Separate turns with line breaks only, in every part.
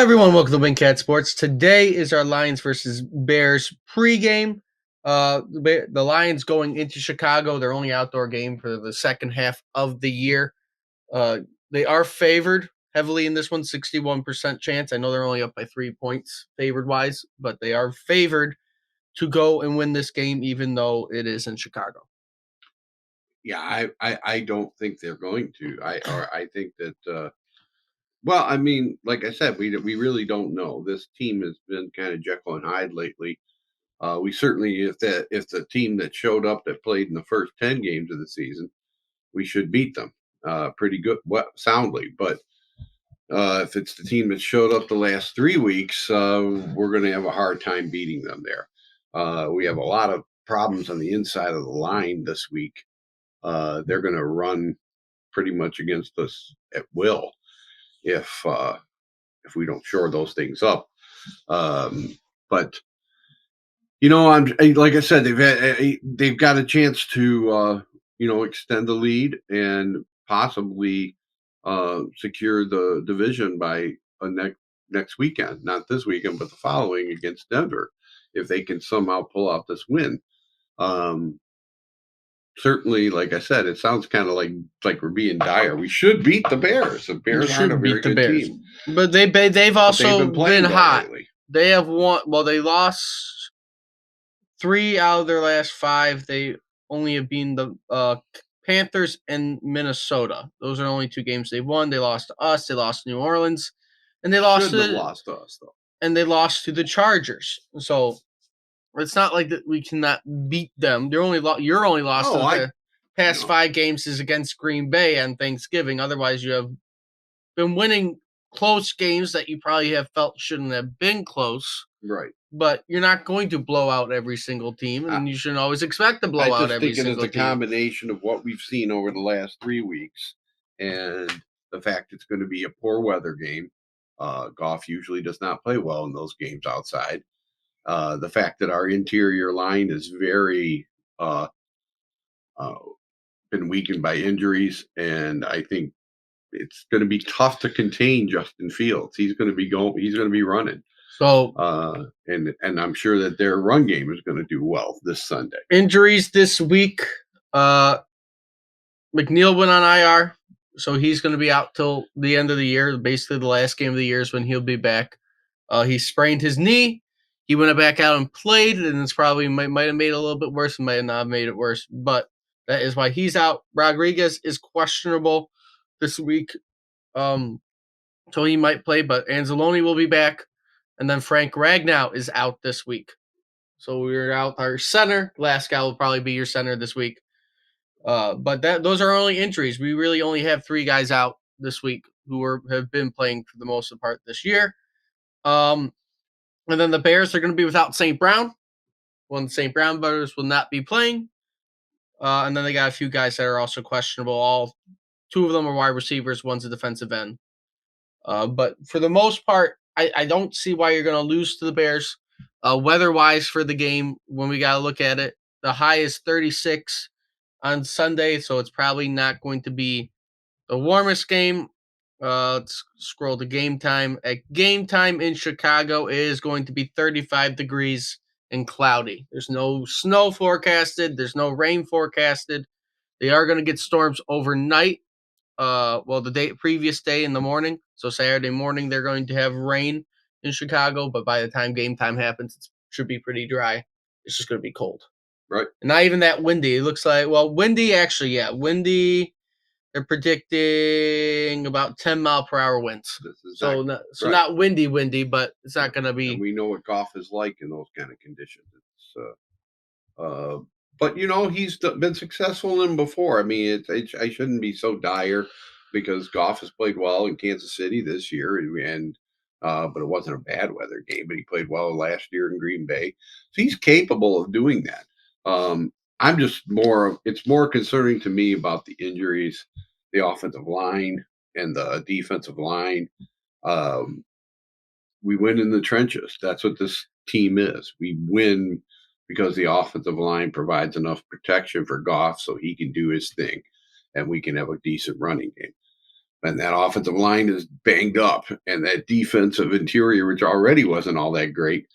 everyone. Welcome to Wingcat Sports. Today is our Lions versus Bears pregame. The Lions going into Chicago, their only outdoor game for the second half of the year. They are favored heavily in this one, 61% chance. I know they're only up by 3 points favored-wise, but they are favored to go and win this game, even though it is in Chicago.
Yeah, I don't think they're going to. I think that well, I mean, like I said, we really don't know. This team has been kind of Jekyll and Hyde lately. We certainly, if the team that showed up that played in the first 10 games of the season, we should beat them pretty good, soundly. But if it's the team that showed up the last 3 weeks, we're going to have a hard time beating them there. We have a lot of problems on the inside of the line this week. They're going to run pretty much against us at will if we don't shore those things up. But I'm like I said, they've got a chance to extend the lead and possibly secure the division by next weekend, not this weekend, but the following against Denver, if they can somehow pull out this win. Certainly, like I said, it sounds kind of like we're being dire. We should beat the Bears. The Bears aren't a very good team,
but they've also been hot.
lately.
They have won. Well, they lost 3 out of their last 5. They only have beaten the Panthers and Minnesota. Those are the only 2 games they've won. They lost to us. They lost to New Orleans, and they lost
lost to us though.
And they lost to the Chargers. So it's not like that we cannot beat them. You're only lost to the past 5 games is against Green Bay on Thanksgiving. Otherwise, you have been winning close games that you probably have felt shouldn't have been close.
Right.
But you're not going to blow out every single team, and you shouldn't always expect to blow out every single team. I just think
it's a combination of what we've seen over the last 3 weeks and the fact it's going to be a poor weather game. Goff usually does not play well in those games outside. The fact that our interior line is very been weakened by injuries, and I think it's going to be tough to contain Justin Fields. He's going to be running.
So
and I'm sure that their run game is going to do well this Sunday.
Injuries this week. McNeil went on IR, so he's going to be out till the end of the year. Basically, the last game of the year is when he'll be back. He sprained his knee. He went back out and played, and it's probably might have made it a little bit worse, and might have not made it worse. But that is why he's out. Rodriguez is questionable this week, so he might play, but Anzalone will be back. And then Frank Ragnow is out this week. So we're out our center. Glasgow will probably be your center this week. But those are only injuries. We really only have 3 guys out this week who have been playing for the most part this year. And then the Bears are going to be without St. Brown. One of the St. Brown brothers will not be playing. And then they got a few guys that are also questionable. 2 of them are wide receivers. One's a defensive end. But for the most part, I don't see why you're going to lose to the Bears. Weather-wise for the game, when we got to look at it, the high is 36 on Sunday, so it's probably not going to be the warmest game. Let's scroll to game time. At game time in Chicago, it is going to be 35 degrees and cloudy. There's no snow forecasted. There's no rain forecasted. They are going to get storms overnight. The previous day in the morning. So Saturday morning, they're going to have rain in Chicago, but by the time game time happens, it should be pretty dry. It's just going to be cold.
Right.
And not even that windy. It looks like, windy actually, yeah. Windy, they're predicting about 10-mile-per-hour winds. Not windy, but it's not going to be.
And we know what Goff is like in those kind of conditions. But he's been successful in them before. I mean, I shouldn't be so dire because Goff has played well in Kansas City this year, but it wasn't a bad weather game. But he played well last year in Green Bay, so he's capable of doing that. It's more concerning to me about the injuries, the offensive line and the defensive line. We win in the trenches. That's what this team is. We win because the offensive line provides enough protection for Goff so he can do his thing and we can have a decent running game. and that offensive line is banged up, and that defensive interior, which already wasn't all that great,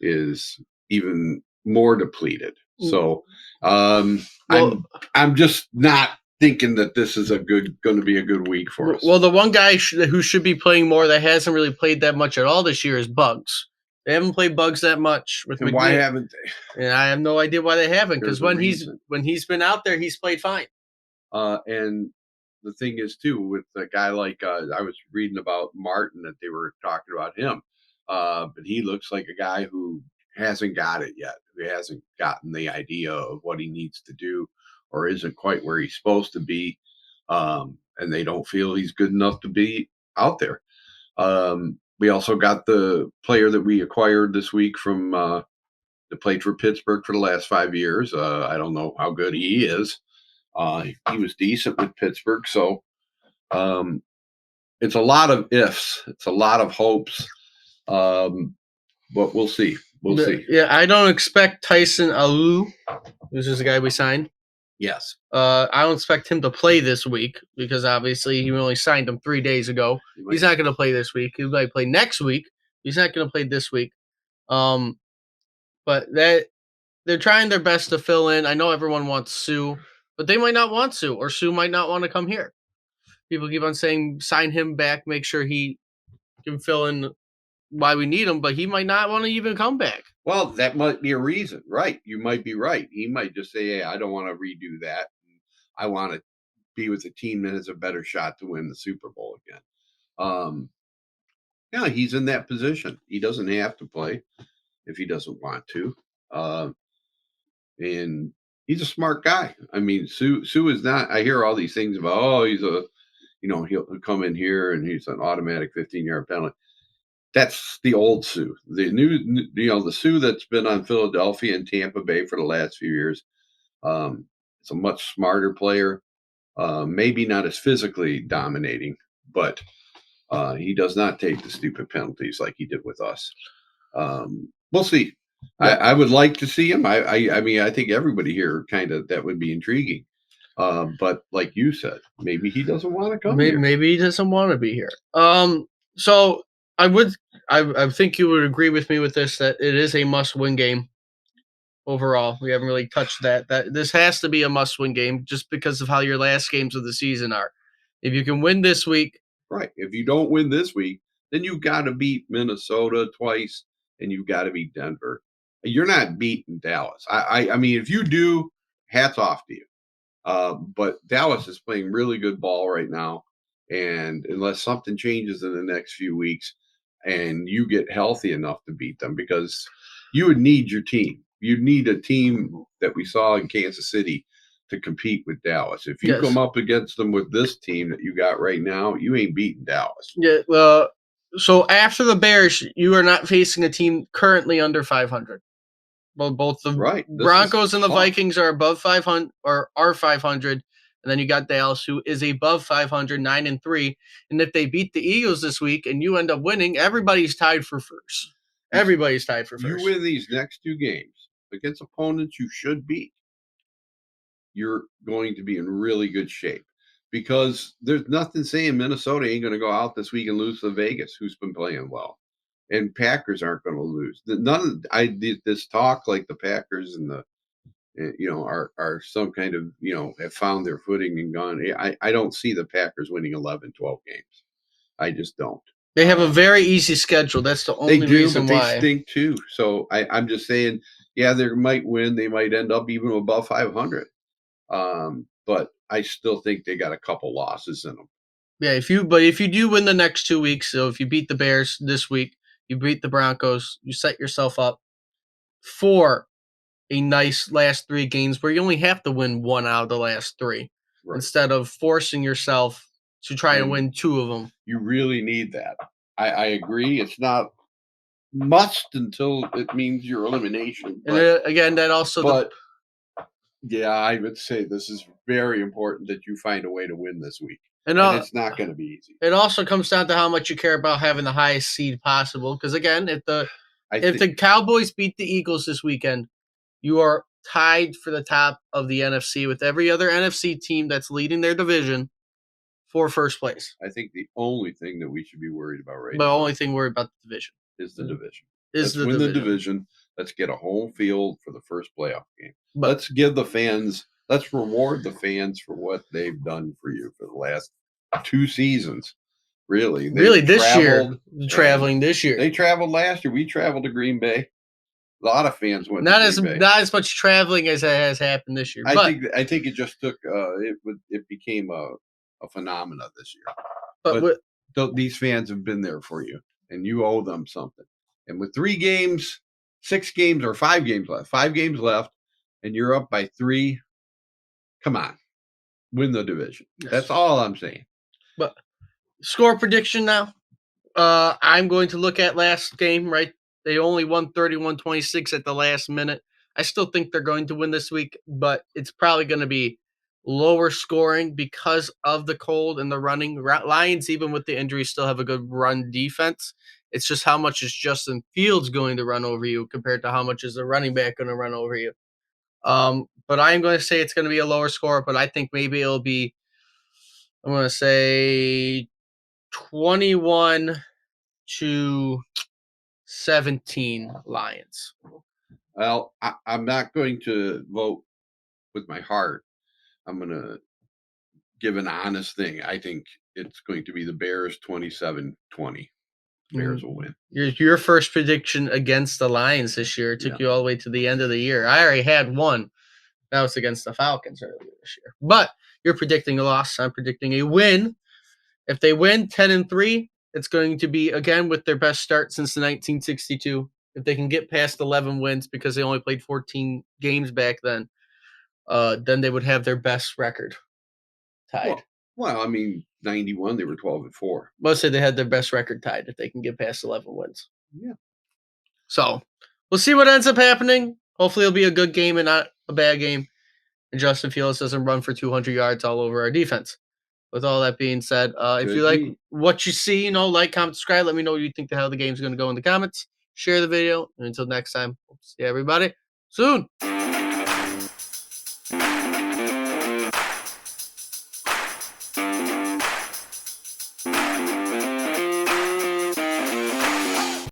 is even more depleted. So
Well,
I'm just not thinking that this is going to be a good week for us.
well, the one guy who should be playing more that hasn't really played that much at all this year is Bugs. They haven't played Bugs that much with
and
McNeil.
why haven't they?
And I have no idea why they haven't, because
There's a
when
reason.
he's been out there, he's played fine.
And the thing is too, with a guy like I was reading about Martin, that they were talking about him, but he looks like a guy who hasn't got it yet. Who hasn't gotten the idea of what he needs to do, or isn't quite where he's supposed to be, and they don't feel he's good enough to be out there. We also got the player that we acquired this week from that played for Pittsburgh for the last 5 years. I don't know how good he is. He was decent with Pittsburgh, so it's a lot of ifs. It's a lot of hopes, but we'll see. We'll see.
Yeah, I don't expect Tyson Alu, who's just the guy we signed.
Yes.
I don't expect him to play this week because obviously he only signed him 3 days ago. He's not going to play this week. He might play next week. He's not going to play this week. But they're trying their best to fill in. I know everyone wants Sue, but they might not want Sue, or Sue might not want to come here. People keep on saying sign him back, make sure he can fill in why we need him, but he might not want to even come back.
Well, that might be a reason, right? You might be right. He might just say, "Hey, I don't want to redo that. I want to be with a team that has a better shot to win the Super Bowl again." Yeah, he's in that position. He doesn't have to play if he doesn't want to, and he's a smart guy. I mean, Sue is not. I hear all these things about, oh, he's a, he'll come in here and he's an automatic 15-yard penalty. That's the old Sue. The new, the Sue that's been on Philadelphia and Tampa Bay for the last few years. It's a much smarter player. Maybe not as physically dominating, but he does not take the stupid penalties like he did with us. We'll see. Yeah. I would like to see him. I mean, I think everybody here kind of, that would be intriguing. But like you said, maybe he doesn't want to come here.
Maybe he doesn't want to be here. So I think you would agree with me with this, that it is a must-win game. Overall, we haven't really touched that. That this has to be a must-win game just because of how your last games of the season are. If you can win this week,
right? If you don't win this week, then you've got to beat Minnesota twice, and you've got to beat Denver. You're not beating Dallas. I mean, if you do, hats off to you. But Dallas is playing really good ball right now, and unless something changes in the next few weeks, and you get healthy enough to beat them, because you would need your team. You'd need a team that we saw in Kansas City to compete with Dallas. If you come up against them with this team that you got right now, you ain't beating Dallas.
Yeah. So after the Bears, you are not facing a team currently under 500. Well, both the Broncos and the Vikings are above 500 or are 500. And then you got Dallas, who is above 500, 9-3. And if they beat the Eagles this week and you end up winning, everybody's tied for first. Everybody's tied for first.
You win these next 2 games against opponents you should beat, you're going to be in really good shape, because there's nothing saying Minnesota ain't going to go out this week and lose to Vegas, who's been playing well, and Packers aren't going to lose. This talk like the Packers and the are some kind of have found their footing and gone. I don't see the Packers winning 11, 12 games. I just don't.
They have a very easy schedule. That's the only reason why.
They stink too. So I'm just saying, yeah, they might win. They might end up even above 500. But I still think they got a couple losses in them.
Yeah, if you do win the next 2 weeks, so if you beat the Bears this week, you beat the Broncos, you set yourself up for a nice last 3 games where you only have to win 1 out of the last 3, instead of forcing yourself to try and win 2 of them.
You really need that. I agree. It's not must until it means your elimination.
And again, that also.
But yeah, I would say this is very important that you find a way to win this week. And it's not going to be easy.
It also comes down to how much you care about having the highest seed possible. Because again, if the Cowboys beat the Eagles this weekend, you are tied for the top of the NFC with every other NFC team that's leading their division for first place.
I think the only thing that we should be worried about right
But the
now
only thing worried about the division
is the division.
is
Let's
the
win the
division.
division. Let's get a home field for the first playoff game.
But
Let's give the fans, let's reward the fans for what they've done for you for the last 2 seasons. Really,
this year, traveling this year,
they traveled last year. We traveled to Green Bay. A lot of fans went
not
to
as
Green Bay.
not as much traveling as has happened this year.
I think it just took it became a phenomena this year. But these fans have been there for you, and you owe them something. And with 3 games, 6 games, or 5 games left, 5 games left, and you're up by 3, come on, win the division.
Yes.
That's all I'm saying.
But score prediction now. I'm going to look at last game, right? They only won 31-26 at the last minute. I still think they're going to win this week, but it's probably going to be lower scoring because of the cold and the running. Lions, even with the injury, still have a good run defense. It's just how much is Justin Fields going to run over you compared to how much is the running back going to run over you. But I'm going to say it's going to be a lower score, but I think maybe it'll be, I'm going to say 21-17 Lions.
Well, I'm not going to vote with my heart. I'm going to give an honest thing. I think it's going to be the Bears 27-20. Bears will win.
Your first prediction against the Lions this year took you all the way to the end of the year. I already had one. That was against the Falcons earlier this year. But you're predicting a loss. I'm predicting a win. If they win 10-3, it's going to be, again, with their best start since 1962. If they can get past 11 wins because they only played 14 games back then they would have their best record tied.
Well, I mean, 91, they were 12-4.
Most say they had their best record tied if they can get past 11 wins.
Yeah.
So we'll see what ends up happening. Hopefully it'll be a good game and not a bad game. And Justin Fields doesn't run for 200 yards all over our defense. With all that being said, if you like what you see, like, comment, subscribe. Let me know what you think the hell the game's going to go in the comments. Share the video. And until next time, we'll see everybody soon.